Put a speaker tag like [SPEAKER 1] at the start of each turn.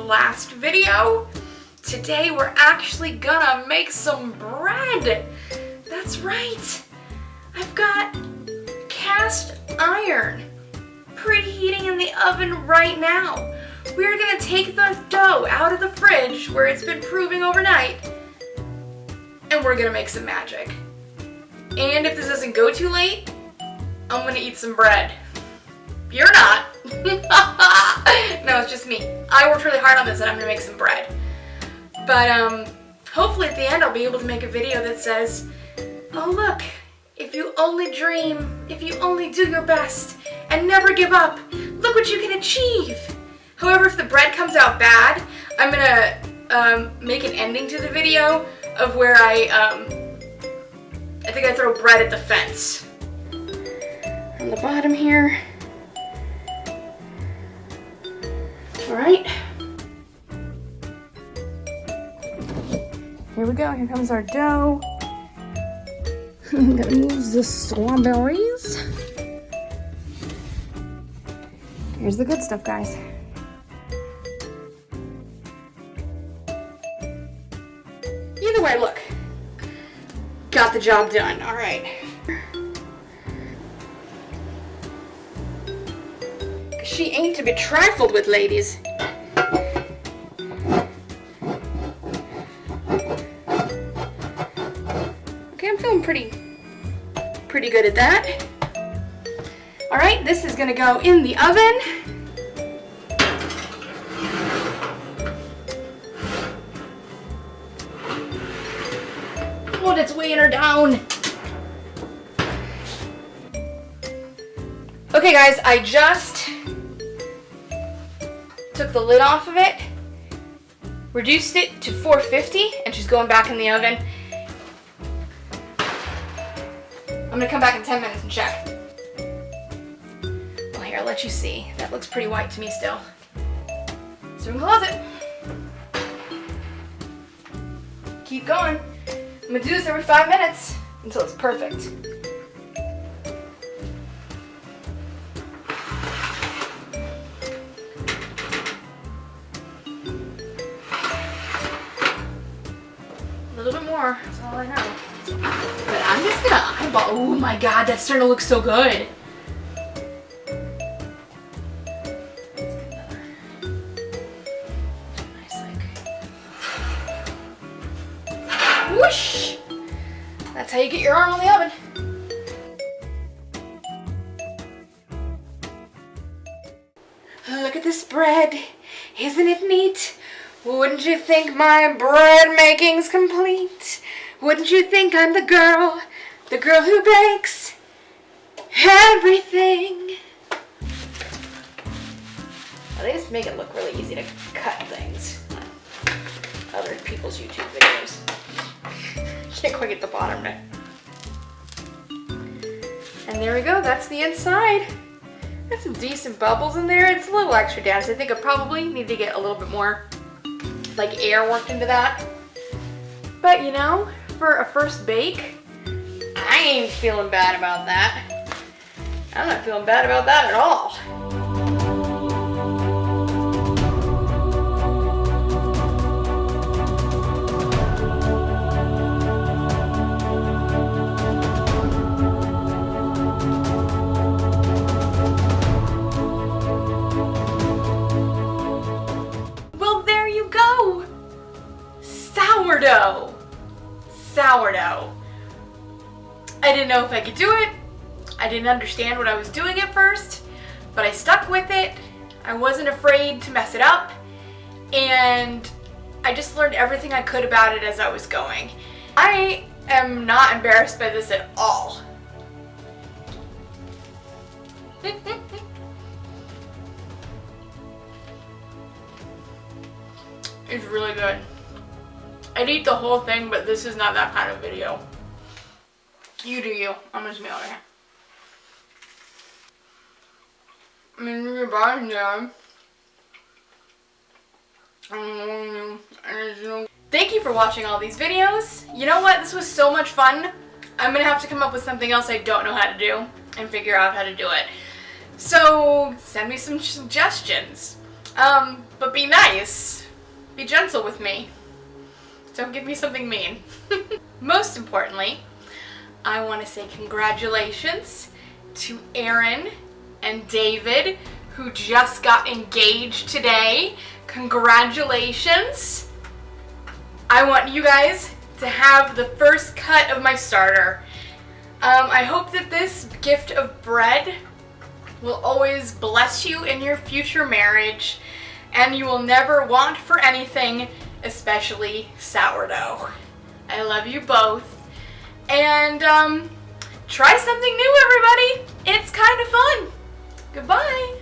[SPEAKER 1] last video. Today we're actually gonna make some bread. That's right. I've got cast iron preheating in the oven right now. We're gonna take the dough out of the fridge where it's been proving overnight, and we're gonna make some magic. And if this doesn't go too late, I'm gonna eat some bread. You're not. No, it's just me. I worked really hard on this and I'm gonna make some bread. But hopefully at the end I'll be able to make a video that says, oh look, if you only dream, if you only do your best and never give up, look what you can achieve. However, if the bread comes out bad, I'm gonna make an ending to the video of where I think I throw bread at the fence. On the bottom here. Alright. Here we go, here comes our dough. I'm gonna move the strawberries. Here's the good stuff, guys. Either way, look. Got the job done, alright. She ain't to be trifled with, ladies. Okay, I'm feeling pretty good at that. Alright, this is gonna go in the oven. Oh, it's weighing her down. Okay guys, I just took the lid off of it, reduced it to 450, and she's going back in the oven. I'm gonna come back in 10 minutes and check. Well, here, I'll let you see. That looks pretty white to me still. So we can close it. Keep going. I'm gonna do this every 5 minutes until it's perfect. A little bit more, that's all I know. But I'm just gonna eyeball. Oh my god, that's starting to look so good. Whoosh! That's how you get your arm on the oven. Look at this bread. Isn't it neat? Wouldn't you think my bread making's complete? Wouldn't you think I'm the girl who bakes everything? Well, they just make it look really easy to cut things on other people's YouTube videos. Can't quite get the bottom there. And there we go, that's the inside. Got some decent bubbles in there. It's a little extra dense. I think I probably need to get a little bit more like air worked into that. But you know, for a first bake, I ain't feeling bad about that. I'm not feeling bad about that at all. Sourdough. Sourdough. I didn't know if I could do it. I didn't understand what I was doing at first, but I stuck with it. I wasn't afraid to mess it up, and I just learned everything I could about it as I was going. I am not embarrassed by this at all. It's really good. I'd eat the whole thing, but this is not that kind of video. You do you. I'm just me over here. I mean, your body's down. Thank you for watching all these videos. You know what? This was so much fun. I'm gonna have to come up with something else I don't know how to do and figure out how to do it. So send me some suggestions. But be nice. Be gentle with me. Don't give me something mean. Most importantly, I want to say congratulations to Aaron and David, who just got engaged today. Congratulations. I want you guys to have the first cut of my starter. I hope that this gift of bread will always bless you in your future marriage, and you will never want for anything, especially sourdough. I love you both. And try something new, everybody. It's kind of fun. Goodbye.